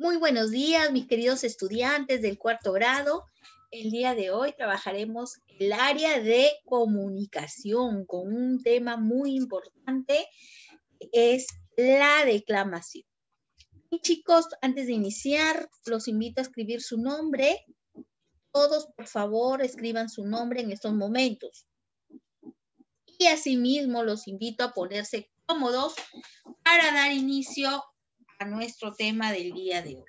Muy buenos días, mis queridos estudiantes del cuarto grado. El día de hoy trabajaremos el área de comunicación con un tema muy importante, es la declamación. Y chicos, antes de iniciar, los invito a escribir su nombre. Todos, por favor, escriban su nombre en estos momentos. Y asimismo, los invito a ponerse cómodos para dar inicio a nuestro tema del día de hoy.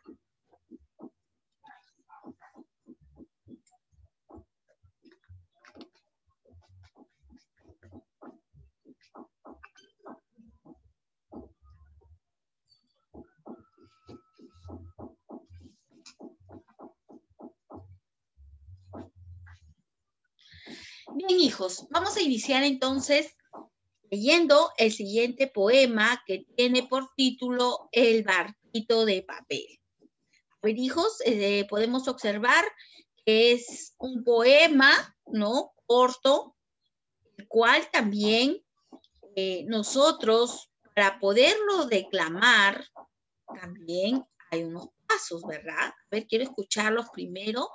Bien, hijos, vamos a iniciar entonces leyendo el siguiente poema que tiene por título El barquito de papel. A ver, hijos, podemos observar que es un poema, ¿no? Corto, el cual también nosotros, para poderlo declamar, también hay unos pasos, ¿verdad? A ver, quiero escucharlos primero.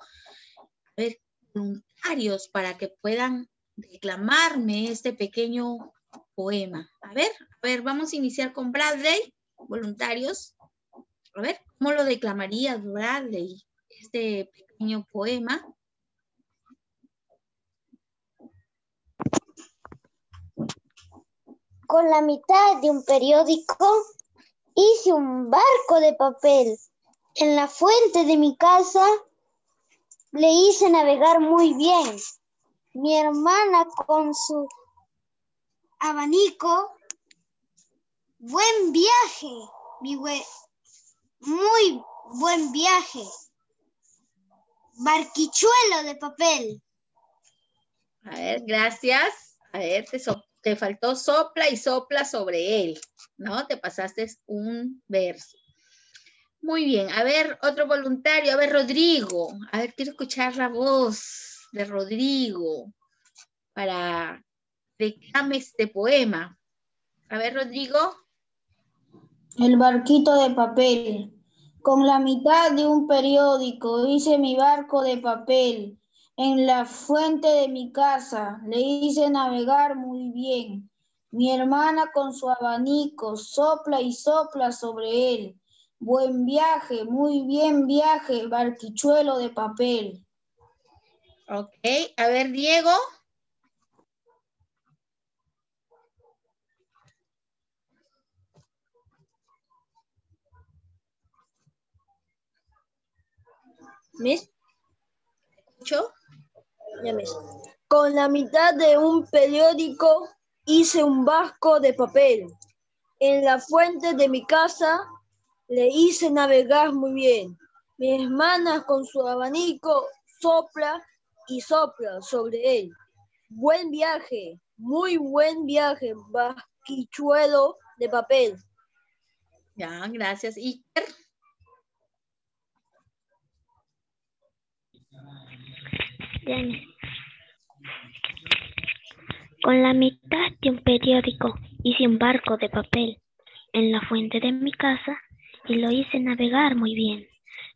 A ver, voluntarios para que puedan declamarme este pequeño poema. A ver, vamos a iniciar con Bradley, voluntarios. A ver, ¿cómo lo declamarías, Bradley, este pequeño poema? Con la mitad de un periódico hice un barco de papel. En la fuente de mi casa le hice navegar muy bien. Mi hermana con su abanico, buen viaje, muy buen viaje. Barquichuelo de papel. A ver, gracias. A ver, te faltó sopla y sopla sobre él, ¿no? Te pasaste un verso. Muy bien, a ver, otro voluntario, a ver, Rodrigo. A ver, quiero escuchar la voz de Rodrigo para declame este poema. A ver, Rodrigo. El barquito de papel. Con la mitad de un periódico hice mi barco de papel. En la fuente de mi casa le hice navegar muy bien. Mi hermana con su abanico sopla y sopla sobre él. Buen viaje, muy bien viaje, barquichuelo de papel. Ok, a ver, Diego. ¿Miss? ¿Escucho? Ya, Miss. Con la mitad de un periódico hice un barco de papel. En la fuente de mi casa le hice navegar muy bien. Mi hermana con su abanico sopla y sopla sobre él. Buen viaje, muy buen viaje, barquichuelo de papel. Ya, gracias. Iker. Bien. Con la mitad de un periódico hice un barco de papel en la fuente de mi casa y lo hice navegar muy bien.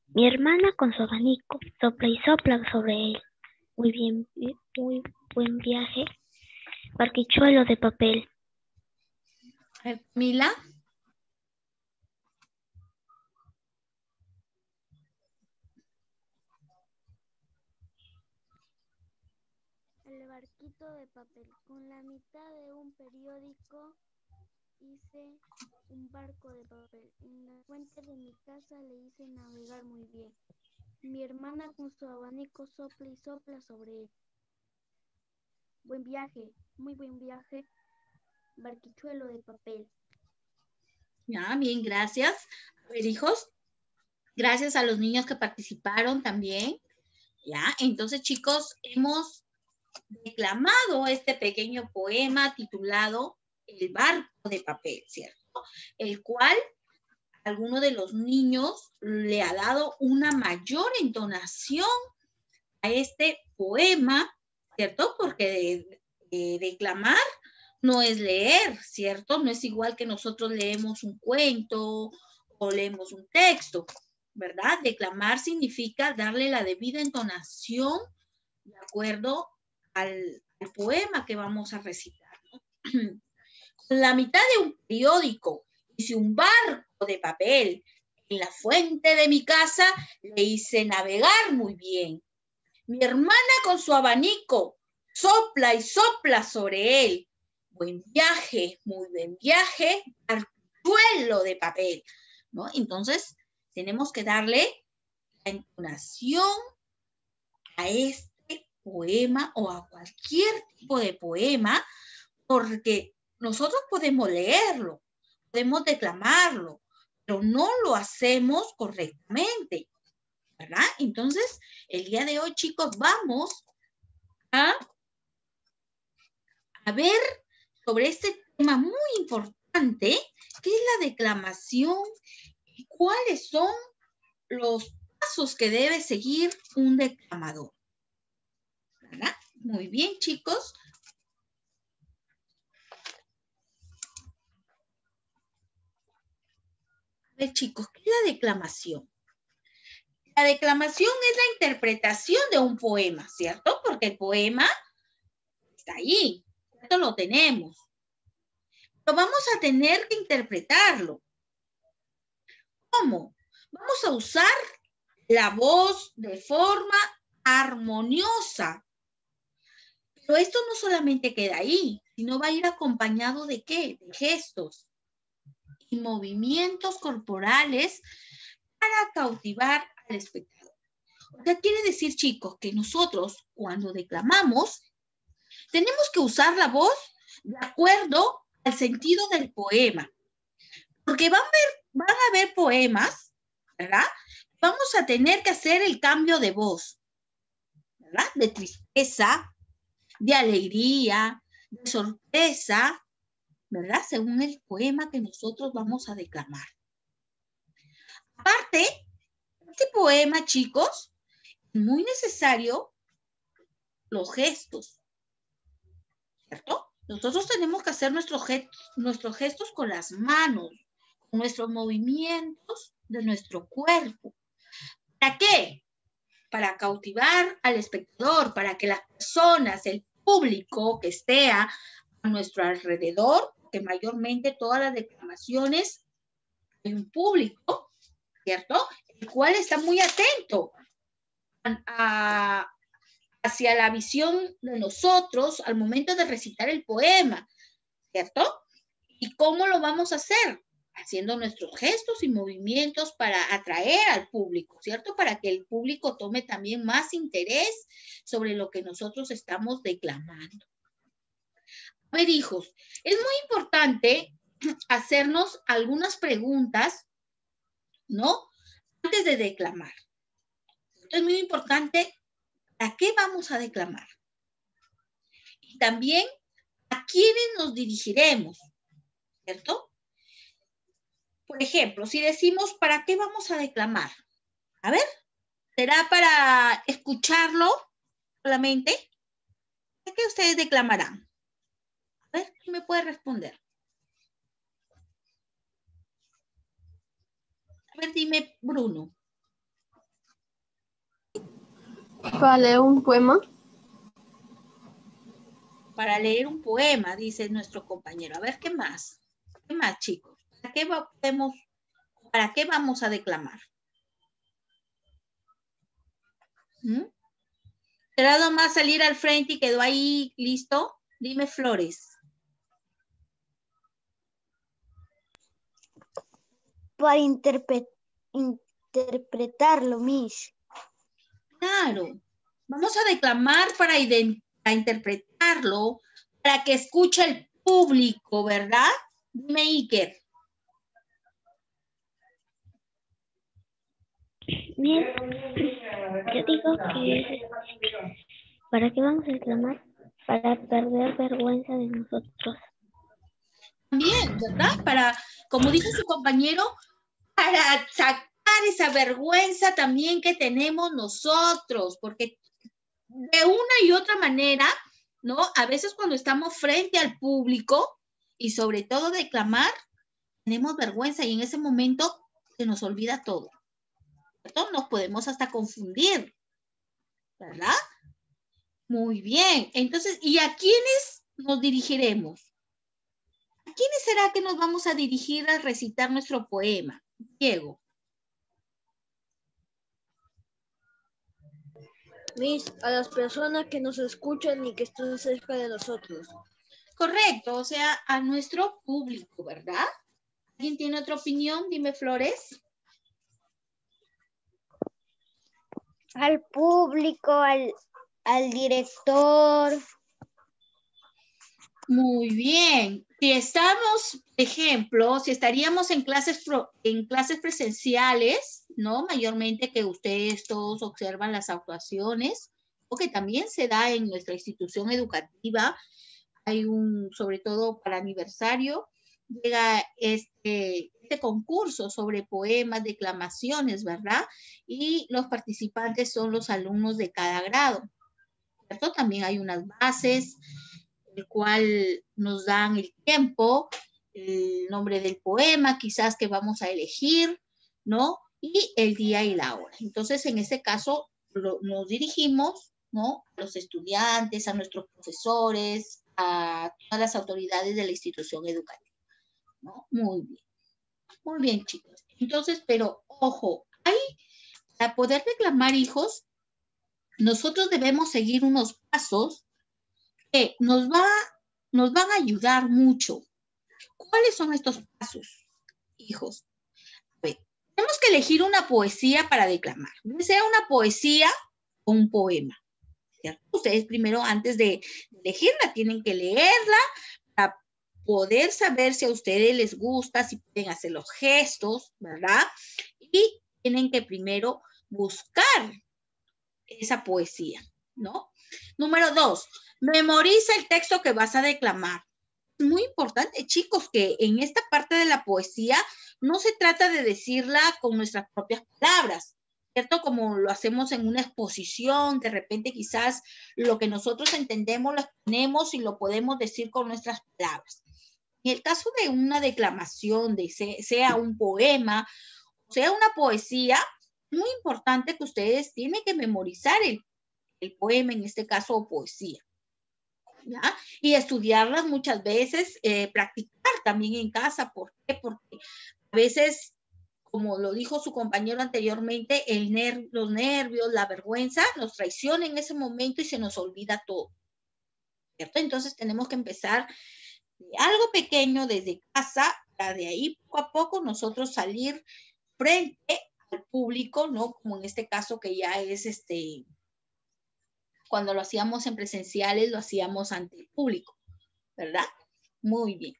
Mi hermana con su abanico sopla y sopla sobre él. Muy bien, muy buen viaje, barquichuelo de papel. Mila. El barquito de papel. Con la mitad de un periódico hice un barco de papel. En la fuente de mi casa le hice navegar muy bien. Mi hermana con su abanico sopla y sopla sobre él. Buen viaje, muy buen viaje, barquichuelo de papel. Ya, bien, gracias. A ver, hijos, gracias a los niños que participaron también. Ya, entonces, chicos, hemos declamado este pequeño poema titulado El barco de papel, ¿cierto? El cual alguno de los niños le ha dado una mayor entonación a este poema, ¿cierto? Porque declamar no es leer, ¿cierto? No es igual que nosotros leemos un cuento o leemos un texto. ¿verdad? Declamar significa darle la debida entonación de acuerdo al poema que vamos a recitar, ¿no? Con la mitad de un periódico hice un barco de papel. En la fuente de mi casa le hice navegar muy bien. Mi hermana con su abanico sopla y sopla sobre él. Buen viaje, muy buen viaje, archuelo de papel, ¿no? Entonces, tenemos que darle la entonación a este poema o a cualquier tipo de poema, porque nosotros podemos leerlo, podemos declamarlo, pero no lo hacemos correctamente, ¿verdad? Entonces, el día de hoy, chicos, vamos a ver sobre este tema muy importante, que es la declamación y cuáles son los pasos que debe seguir un declamador, ¿verdad? Muy bien, chicos. A ver, chicos, ¿qué es la declamación? La declamación es la interpretación de un poema, ¿cierto? Porque el poema está ahí, esto lo tenemos. Pero vamos a tener que interpretarlo. ¿Cómo? Vamos a usar la voz de forma armoniosa. Pero esto no solamente queda ahí, sino va a ir acompañado ¿de qué? De gestos y movimientos corporales para cautivar al espectador. O sea, quiere decir, chicos, que nosotros cuando declamamos tenemos que usar la voz de acuerdo al sentido del poema. Porque van a haber poemas, ¿verdad? Vamos a tener que hacer el cambio de voz, ¿verdad? De tristeza, de alegría, de sorpresa, ¿verdad? Según el poema que nosotros vamos a declamar. Aparte, este poema, chicos, es muy necesario los gestos, ¿cierto? Nosotros tenemos que hacer nuestros gestos con las manos, con nuestros movimientos de nuestro cuerpo. ¿Para qué? Para cautivar al espectador, para que las personas, el público que esté a nuestro alrededor, que mayormente todas las declamaciones hay un público, ¿cierto? El cual está muy atento hacia la visión de nosotros al momento de recitar el poema, ¿cierto? ¿Y cómo lo vamos a hacer? Haciendo nuestros gestos y movimientos para atraer al público, ¿cierto? Para que el público tome también más interés sobre lo que nosotros estamos declamando. A ver, hijos, es muy importante hacernos algunas preguntas, ¿no? Antes de declamar. Es muy importante a qué vamos a declamar. Y también a quiénes nos dirigiremos, ¿cierto? Por ejemplo, si decimos, ¿para qué vamos a declamar? A ver, ¿será para escucharlo solamente? ¿Qué ustedes declamarán? A ver, ¿quién me puede responder? A ver, dime, Bruno. Para leer un poema. Para leer un poema, dice nuestro compañero. A ver, ¿qué más? ¿Qué más, chicos? ¿Para qué vamos a declamar? ¿Será nomás salir al frente y quedó ahí listo? Dime, Flores. Para interpretarlo, Miss. Claro. Vamos a declamar para interpretarlo, para que escuche el público, ¿verdad? Dime, Iker. Bien, yo digo que ¿para qué vamos a declamar? Para perder vergüenza de nosotros. También, ¿verdad? Para, como dice su compañero, para sacar esa vergüenza también que tenemos nosotros, porque de una y otra manera, ¿no? A veces cuando estamos frente al público y sobre todo declamar, tenemos vergüenza y en ese momento se nos olvida todo. ¿cierto? Nos podemos hasta confundir, ¿verdad? Muy bien. Entonces, ¿y a quiénes nos dirigiremos? ¿A quiénes será que nos vamos a dirigir al recitar nuestro poema? Diego. Miss, a las personas que nos escuchan y que están cerca de nosotros. Correcto, o sea, a nuestro público, ¿verdad? ¿Alguien tiene otra opinión? Dime, Flores. Al público, al director. Muy bien. Si estamos, por ejemplo, si estaríamos en clases presenciales, ¿no? Mayormente que ustedes todos observan las actuaciones, o que también se da en nuestra institución educativa. Hay sobre todo para aniversario, llega este concurso sobre poemas, declamaciones, ¿verdad? Y los participantes son los alumnos de cada grado, ¿cierto? También hay unas bases, el cual nos dan el tiempo, el nombre del poema, quizás que vamos a elegir, ¿no? Y el día y la hora. Entonces, en este caso, nos dirigimos, ¿no? A los estudiantes, a nuestros profesores, a todas las autoridades de la institución educativa, ¿no? Muy bien, chicos. Entonces, pero ojo, para poder declamar, hijos, nosotros debemos seguir unos pasos que nos van a ayudar mucho. ¿Cuáles son estos pasos, hijos? A ver, tenemos que elegir una poesía para declamar, sea una poesía o un poema, ¿cierto? Ustedes primero, antes de elegirla, tienen que leerla para poder saber si a ustedes les gusta, si pueden hacer los gestos, ¿verdad? Y tienen que primero buscar esa poesía, ¿no? Número 2, memoriza el texto que vas a declamar. Es muy importante, chicos, que en esta parte de la poesía no se trata de decirla con nuestras propias palabras, ¿cierto? Como lo hacemos en una exposición, de repente quizás lo que nosotros entendemos lo exponemos y lo podemos decir con nuestras palabras. En el caso de una declamación, sea un poema, sea una poesía, es muy importante que ustedes tienen que memorizar el poema, en este caso, o poesía, ¿ya? Y estudiarlas muchas veces, practicar también en casa. ¿Por qué? Porque a veces, como lo dijo su compañero anteriormente, los nervios, la vergüenza nos traicionan en ese momento y se nos olvida todo, ¿cierto? Entonces tenemos que empezar de algo pequeño desde casa, para de ahí poco a poco nosotros salir frente al público, ¿no? Como en este caso que ya es cuando lo hacíamos en presenciales, lo hacíamos ante el público, ¿verdad? Muy bien.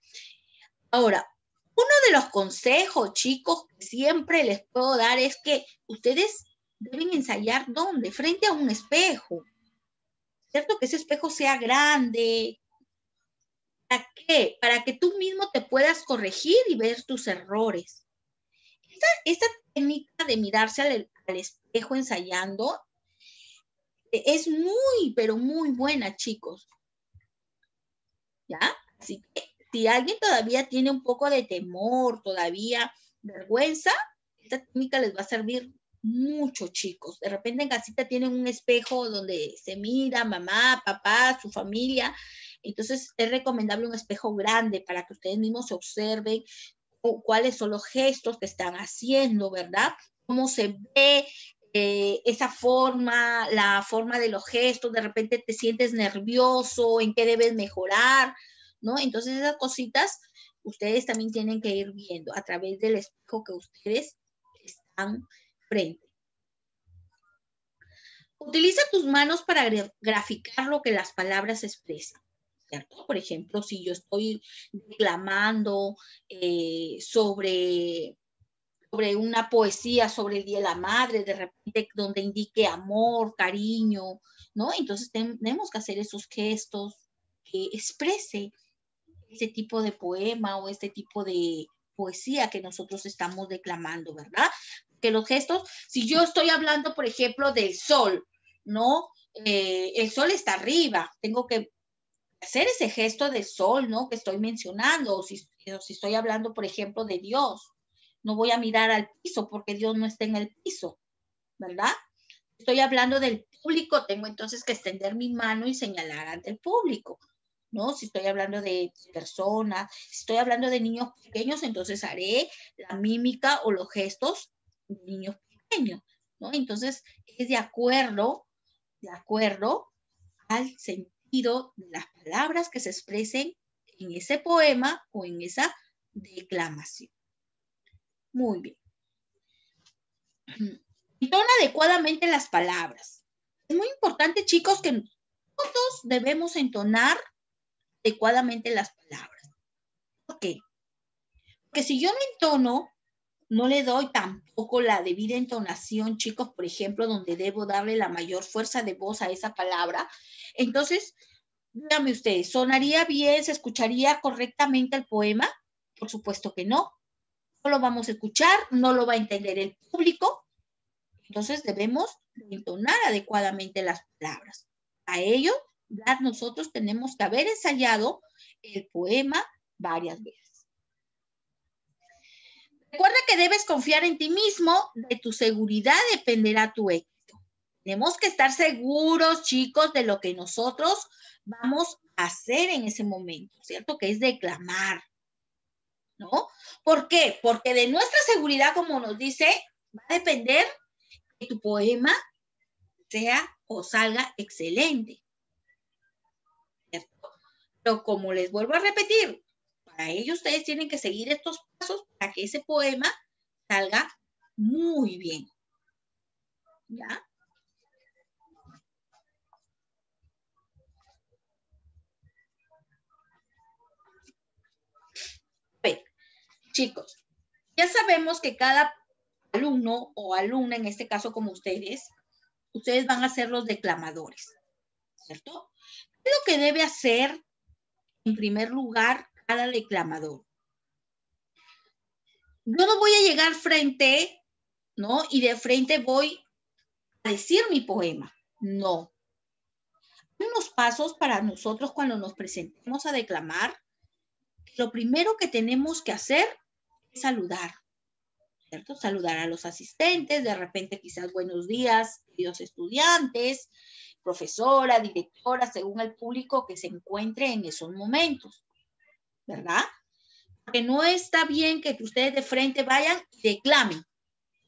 Ahora, uno de los consejos, chicos, que siempre les puedo dar es que ustedes deben ensayar, ¿dónde? Frente a un espejo, ¿cierto? Que ese espejo sea grande. ¿Para qué? Para que tú mismo te puedas corregir y ver tus errores. Esta técnica de mirarse al espejo ensayando es muy, pero muy buena, chicos. ¿Ya? Así que si alguien todavía tiene un poco de temor, todavía vergüenza, esta técnica les va a servir mucho, chicos. De repente en casita tienen un espejo donde se mira mamá, papá, su familia. Entonces es recomendable un espejo grande para que ustedes mismos se observen cuáles son los gestos que están haciendo, ¿verdad? Cómo se ve esa forma, la forma de los gestos, de repente te sientes nervioso, en qué debes mejorar, ¿no? Entonces esas cositas ustedes también tienen que ir viendo a través del espejo que ustedes están frente. Utiliza tus manos para graficar lo que las palabras expresan, ¿cierto? Por ejemplo, si yo estoy declamando sobre una poesía sobre el Día de la Madre, de repente donde indique amor, cariño, ¿no? Entonces tenemos que hacer esos gestos que exprese ese tipo de poema o este tipo de poesía que nosotros estamos declamando, ¿verdad? Que los gestos, si yo estoy hablando, por ejemplo, del sol, ¿no? El sol está arriba, tengo que hacer ese gesto del sol, ¿no? Que estoy mencionando, o si estoy hablando, por ejemplo, de Dios, no voy a mirar al piso porque Dios no está en el piso, ¿verdad? Estoy hablando del público, tengo entonces que extender mi mano y señalar ante el público, ¿no? Si estoy hablando de personas, si estoy hablando de niños pequeños, entonces haré la mímica o los gestos de niños pequeños, ¿no? Entonces, es de acuerdo al sentido de las palabras que se expresen en ese poema o en esa declamación. Muy bien. Entona adecuadamente las palabras. Es muy importante, chicos, que todos debemos entonar adecuadamente las palabras. ¿Por qué? Porque si yo no entono, no le doy tampoco la debida entonación, chicos, por ejemplo, donde debo darle la mayor fuerza de voz a esa palabra. Entonces, díganme ustedes, ¿sonaría bien, se escucharía correctamente el poema? Por supuesto que no. No lo vamos a escuchar, no lo va a entender el público. Entonces, debemos entonar adecuadamente las palabras. A ello, ya nosotros tenemos que haber ensayado el poema varias veces. Recuerda que debes confiar en ti mismo, de tu seguridad dependerá tu éxito. Tenemos que estar seguros, chicos, de lo que nosotros vamos a hacer en ese momento, ¿cierto? Que es declamar, ¿no? ¿Por qué? Porque de nuestra seguridad, como nos dice, va a depender que tu poema sea o salga excelente, ¿cierto? Pero como les vuelvo a repetir, para ello ustedes tienen que seguir estos pasos para que ese poema salga muy bien. ¿Ya? Bien, chicos, ya sabemos que cada alumno o alumna, en este caso como ustedes van a ser los declamadores, ¿cierto? ¿Qué es lo que debe hacer en primer lugar cada declamador? Yo no voy a llegar frente, ¿no? Y de frente voy a decir mi poema. No. Hay unos pasos para nosotros cuando nos presentemos a declamar. Lo primero que tenemos que hacer es saludar, ¿cierto? Saludar a los asistentes, de repente quizás buenos días, queridos estudiantes, profesora, directora, según el público que se encuentre en esos momentos, ¿verdad? Porque no está bien que ustedes de frente vayan y declamen.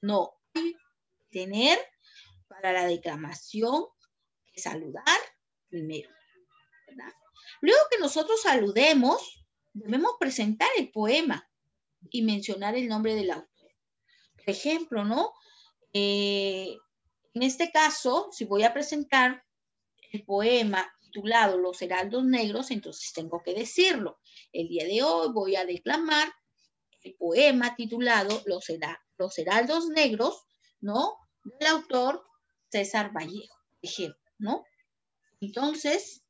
No, hay que tener para la declamación que saludar primero, ¿verdad? Luego que nosotros saludemos, debemos presentar el poema y mencionar el nombre del autor. Por ejemplo, ¿no? En este caso, si voy a presentar el poema titulado Los Heraldos Negros, entonces tengo que decirlo. El día de hoy voy a declamar el poema titulado Los Heraldos Negros, ¿no? Del autor César Vallejo, por ejemplo, ¿no? Entonces,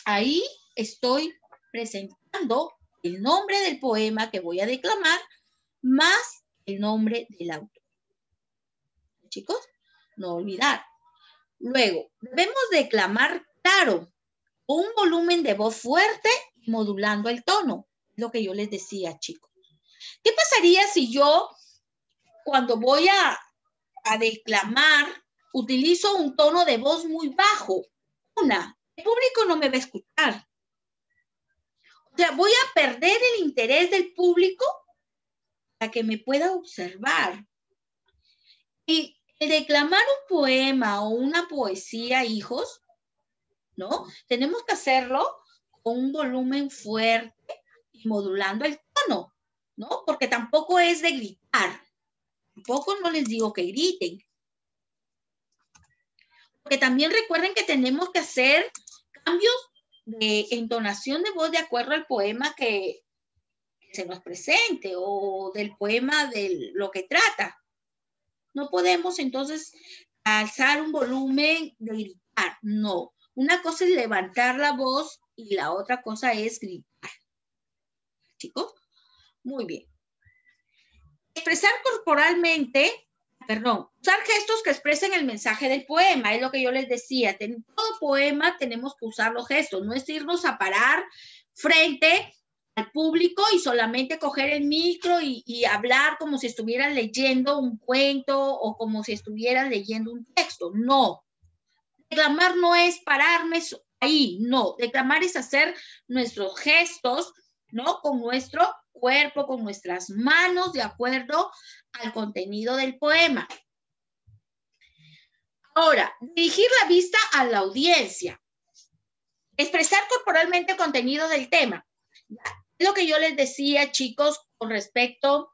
ahí estoy presentando el nombre del poema que voy a declamar más el nombre del autor. Chicos, no olvidar. Luego, debemos declamar claro, con un volumen de voz fuerte y modulando el tono. Lo que yo les decía, chicos. ¿Qué pasaría si yo, cuando voy a declamar, utilizo un tono de voz muy bajo? El público no me va a escuchar. O sea, voy a perder el interés del público para que me pueda observar. Y el declamar un poema o una poesía, hijos, ¿no? Tenemos que hacerlo con un volumen fuerte y modulando el tono, ¿no? Porque tampoco es de gritar. Tampoco no les digo que griten. Porque también recuerden que tenemos que hacer cambios de entonación de voz de acuerdo al poema que se nos presente o del poema de lo que trata. No podemos entonces alzar un volumen de gritar, no. Una cosa es levantar la voz y la otra cosa es gritar. ¿Chicos? Muy bien. Expresar corporalmente, usar gestos que expresen el mensaje del poema, es lo que yo les decía. En todo poema tenemos que usar los gestos, no es irnos a parar frente al público y solamente coger el micro y hablar como si estuvieran leyendo un cuento o como si estuvieran leyendo un texto. No. Declamar no es pararme ahí, no. Declamar es hacer nuestros gestos, ¿no? Con nuestro cuerpo, con nuestras manos, de acuerdo al contenido del poema. Ahora, dirigir la vista a la audiencia. Expresar corporalmente el contenido del tema. Es lo que yo les decía, chicos, con respecto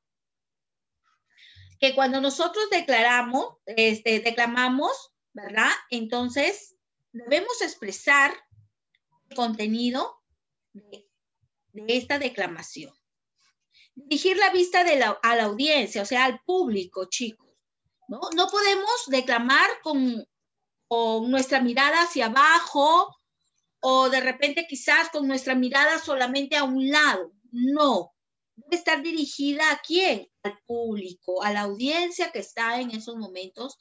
que cuando nosotros declamamos, ¿verdad? Entonces, debemos expresar el contenido de esta declamación. Dirigir la vista a la audiencia, o sea, al público, chicos. No podemos declamar con nuestra mirada hacia abajo o de repente quizás con nuestra mirada solamente a un lado. No. Debe estar dirigida ¿a quién? Al público, a la audiencia que está en esos momentos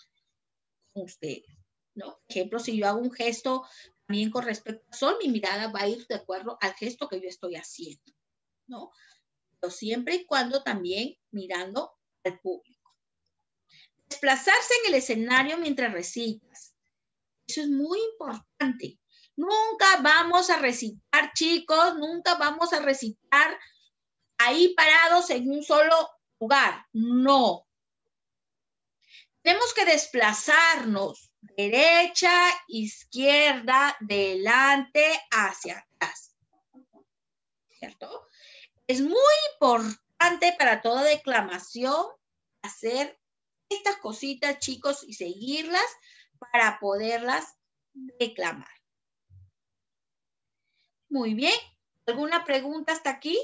con ustedes, ¿no? Por ejemplo, si yo hago un gesto también con respecto al sol, mi mirada va a ir de acuerdo al gesto que yo estoy haciendo, ¿no? Pero siempre y cuando también mirando al público. Desplazarse en el escenario mientras recitas. Eso es muy importante. Nunca vamos a recitar, chicos, nunca vamos a recitar ahí parados en un solo lugar. No. Tenemos que desplazarnos derecha, izquierda, delante, hacia atrás. ¿Cierto? Es muy importante para toda declamación hacer estas cositas, chicos, y seguirlas para poderlas declamar. Muy bien. ¿Alguna pregunta hasta aquí?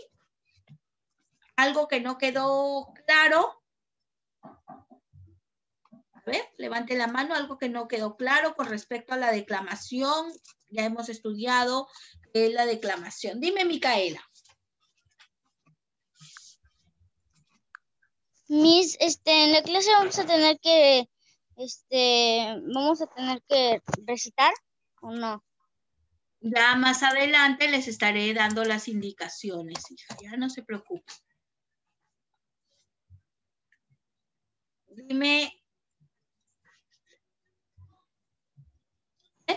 ¿Algo que no quedó claro? A ver, levante la mano. ¿Algo que no quedó claro con respecto a la declamación? Ya hemos estudiado qué es la declamación. Dime, Micaela. Miss, en la clase vamos a tener que recitar o no. Ya más adelante les estaré dando las indicaciones, hija. Ya no se preocupe. Dime.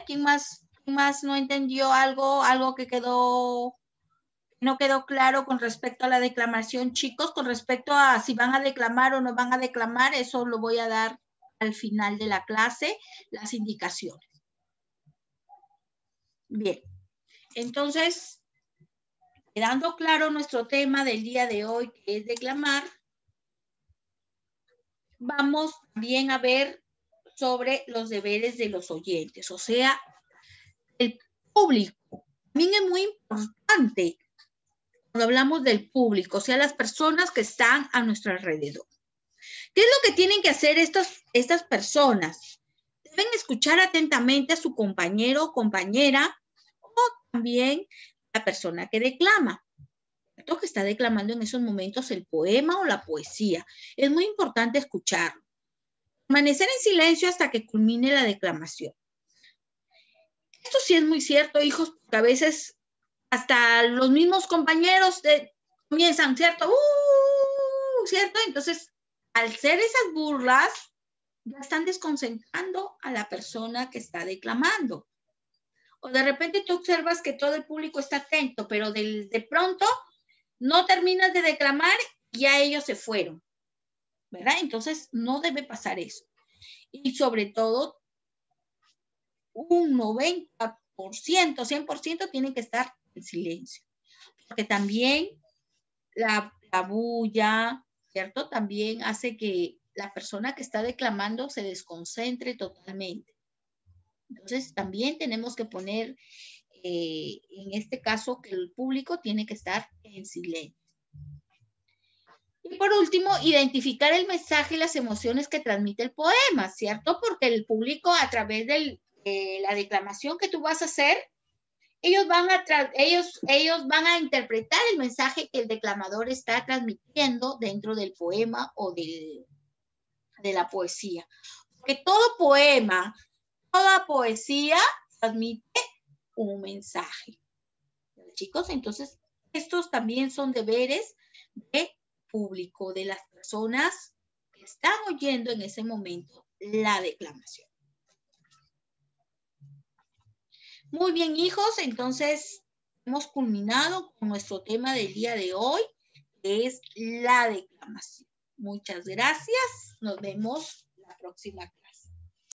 ¿Quién más no entendió algo que no quedó claro con respecto a la declamación, chicos? Con respecto a si van a declamar o no van a declamar, eso lo voy a dar al final de la clase, las indicaciones. Bien, entonces, quedando claro nuestro tema del día de hoy, que es declamar, vamos bien a ver sobre los deberes de los oyentes, o sea, el público. También es muy importante cuando hablamos del público, o sea, las personas que están a nuestro alrededor. ¿Qué es lo que tienen que hacer estas personas? Deben escuchar atentamente a su compañero o compañera o también la persona que declama, ¿cierto? Que está declamando en esos momentos el poema o la poesía. Es muy importante escucharlo. Permanecer en silencio hasta que culmine la declamación. Esto sí es muy cierto, hijos, porque a veces hasta los mismos compañeros comienzan, ¿cierto? ¿Cierto? Entonces, al ser esas burlas, ya están desconcentrando a la persona que está declamando. O de repente tú observas que todo el público está atento, pero de pronto no terminas de declamar y ya ellos se fueron, ¿verdad? Entonces, no debe pasar eso. Y sobre todo, un 90%, 100% tienen que estar en silencio. Porque también la bulla, ¿cierto? También hace que la persona que está declamando se desconcentre totalmente. Entonces, también tenemos que poner, en este caso, que el público tiene que estar en silencio. Y por último, identificar el mensaje y las emociones que transmite el poema, ¿cierto? Porque el público, a través de la declamación que tú vas a hacer, ellos van a interpretar el mensaje que el declamador está transmitiendo dentro del poema o de la poesía. Porque todo poema, toda poesía transmite un mensaje. Chicos, entonces estos también son deberes de público, de las personas que están oyendo en ese momento la declamación. Muy bien, hijos, entonces hemos culminado con nuestro tema del día de hoy, que es la declamación. Muchas gracias. Nos vemos la próxima clase.